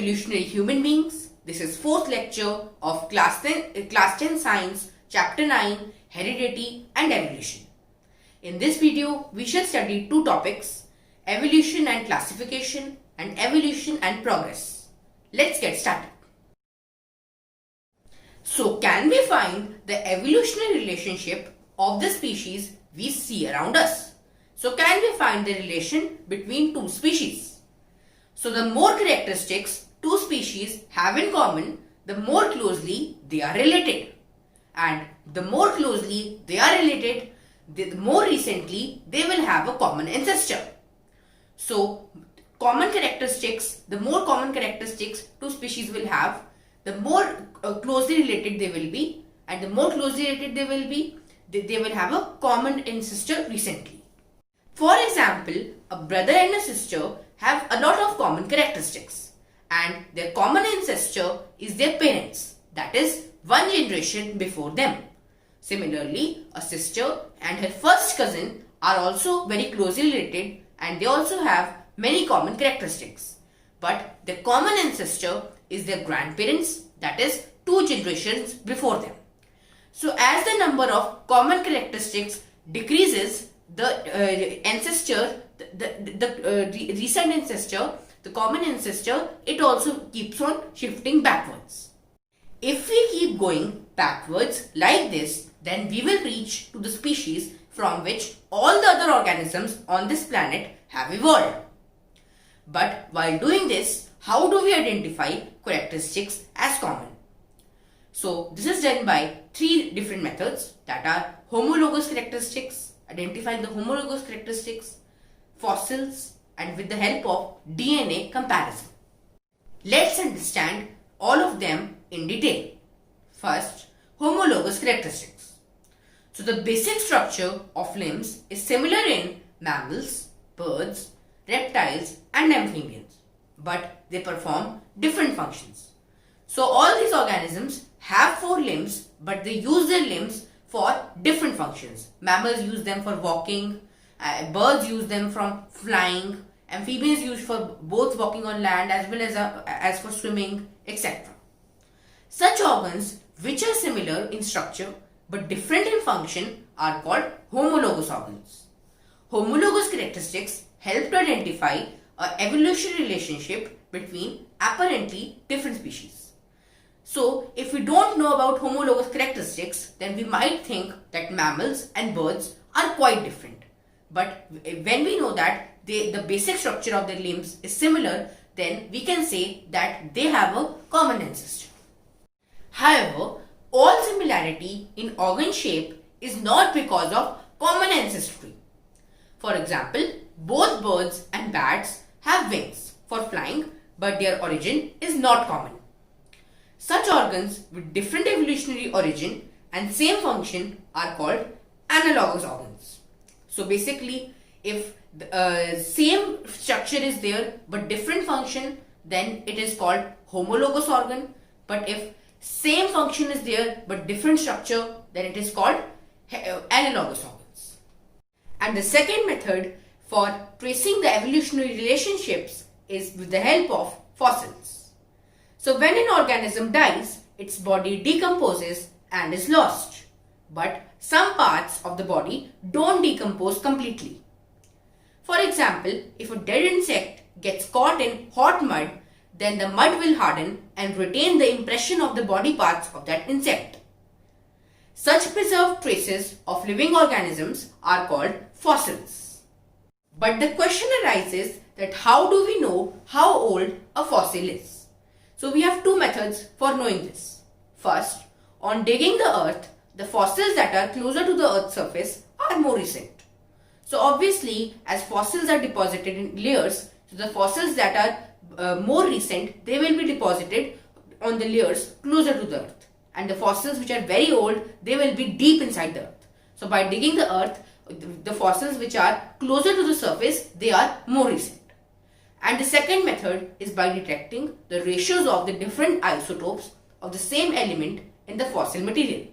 evolutionary human beings. This is fourth lecture of class 10 science chapter 9 heredity and evolution. In this video we shall study two topics, evolution and classification and evolution and progress. Let's get started. So can we find the evolutionary relationship of the species we see around us? So can we find the relation between two species? So the more characteristics two species have in common, the more closely they are related. And the more closely they are related, the more recently they will have a common ancestor. So common characteristics, the more common characteristics two species will have, the more closely related they will be, and the more closely related they will be, they will have a common ancestor recently. For example, a brother and a sister have a lot of common characteristics, and their common ancestor is their parents, that is, one generation before them. Similarly, a sister and her first cousin are also very closely related, and they also have many common characteristics. But the common ancestor is their grandparents, that is, two generations before them. So as the number of common characteristics decreases, the ancestor, the recent ancestor, the common ancestor, it also keeps on shifting backwards. If we keep going backwards like this, then we will reach to the species from which all the other organisms on this planet have evolved. But while doing this, how do we identify characteristics as common? So this is done by three different methods, that are homologous characteristics, identifying the homologous characteristics, fossils, and with the help of DNA comparison. Let's understand all of them in detail. First, homologous characteristics. So the basic structure of limbs is similar in mammals, birds, reptiles and amphibians, but they perform different functions. So all these organisms have four limbs, but they use their limbs for different functions. Mammals use them for walking, birds use them from flying, amphibians use for both walking on land as well as for swimming, etc. Such organs which are similar in structure but different in function are called homologous organs. Homologous characteristics help to identify an evolutionary relationship between apparently different species. So, if we don't know about homologous characteristics, then we might think that mammals and birds are quite different. But when we know that the basic structure of their limbs is similar, then we can say that they have a common ancestor. However, all similarity in organ shape is not because of common ancestry. For example, both birds and bats have wings for flying, but their origin is not common. Such organs with different evolutionary origin and same function are called analogous organs. So basically, if the same structure is there but different function, then it is called homologous organ. But if same function is there but different structure, then it is called analogous organs. And the second method for tracing the evolutionary relationships is with the help of fossils. So when an organism dies, its body decomposes and is lost. But some parts of the body don't decompose completely. For example, if a dead insect gets caught in hot mud, then the mud will harden and retain the impression of the body parts of that insect. Such preserved traces of living organisms are called fossils. But the question arises that how do we know how old a fossil is? So we have two methods for knowing this. First, on digging the earth, the fossils that are closer to the earth's surface are more recent. So obviously, as fossils are deposited in layers, so the fossils that are more recent, they will be deposited on the layers closer to the earth. And the fossils which are very old, they will be deep inside the earth. So by digging the earth, the fossils which are closer to the surface, they are more recent. And the second method is by detecting the ratios of the different isotopes of the same element in the fossil material.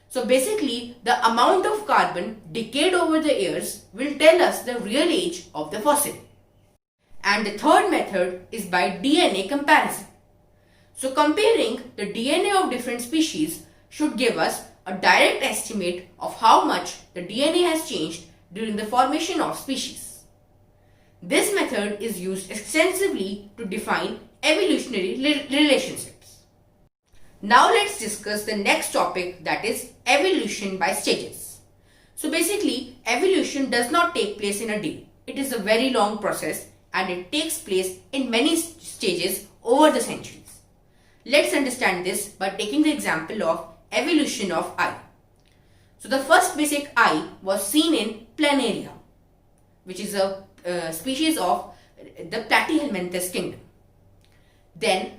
So basically, the amount of carbon decayed over the years will tell us the real age of the fossil. And the third method is by DNA comparison. So comparing the DNA of different species should give us a direct estimate of how much the DNA has changed during the formation of species. This method is used extensively to define evolutionary relationships. Now let's discuss the next topic, that is evolution by stages. So basically, evolution does not take place in a day. It is a very long process and it takes place in many stages over the centuries. Let's understand this by taking the example of evolution of eye. So the first basic eye was seen in Planaria, which is a species of the Platyhelminthes kingdom. Then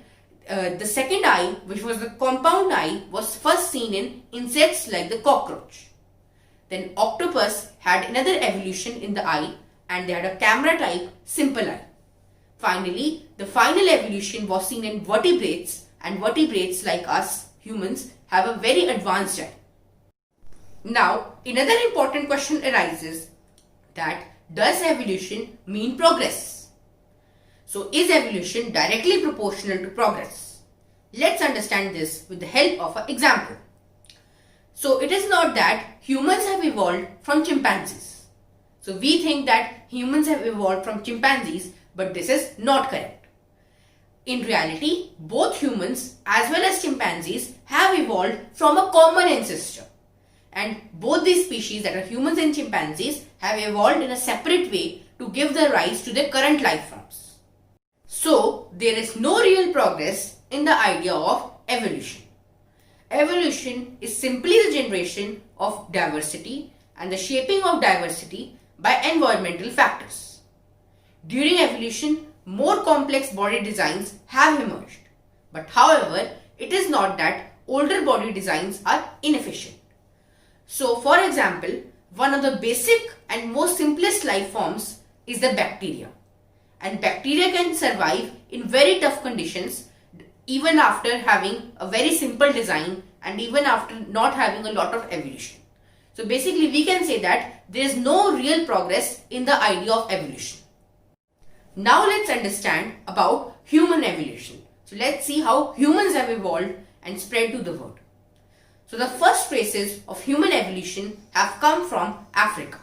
the second eye, which was the compound eye, was first seen in insects like the cockroach. Then octopus had another evolution in the eye and they had a camera type simple eye. Finally, the final evolution was seen in vertebrates, and vertebrates like us, humans, have a very advanced eye. Now, another important question arises that does evolution mean progress? So, is evolution directly proportional to progress? Let's understand this with the help of an example. So, it is not that humans have evolved from chimpanzees. So, we think that humans have evolved from chimpanzees, but this is not correct. In reality, both humans as well as chimpanzees have evolved from a common ancestor. And both these species, that are humans and chimpanzees, have evolved in a separate way to give the rise to their current life forms. So, there is no real progress in the idea of evolution. Evolution is simply the generation of diversity and the shaping of diversity by environmental factors. During evolution, more complex body designs have emerged. But however, it is not that older body designs are inefficient. So, for example, one of the basic and most simplest life forms is the bacteria. And bacteria can survive in very tough conditions even after having a very simple design and even after not having a lot of evolution. So basically we can say that there is no real progress in the idea of evolution. Now let's understand about human evolution. So let's see how humans have evolved and spread to the world. So the first traces of human evolution have come from Africa.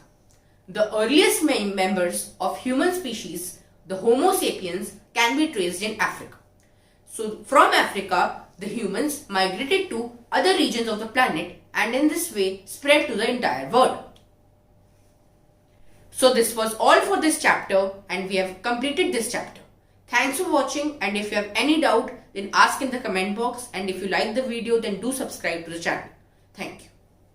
The earliest members of human species, the Homo sapiens, can be traced in Africa. So from Africa, the humans migrated to other regions of the planet and in this way spread to the entire world. So this was all for this chapter and we have completed this chapter. Thanks for watching, and if you have any doubt then ask in the comment box, and if you like the video then do subscribe to the channel. Thank you.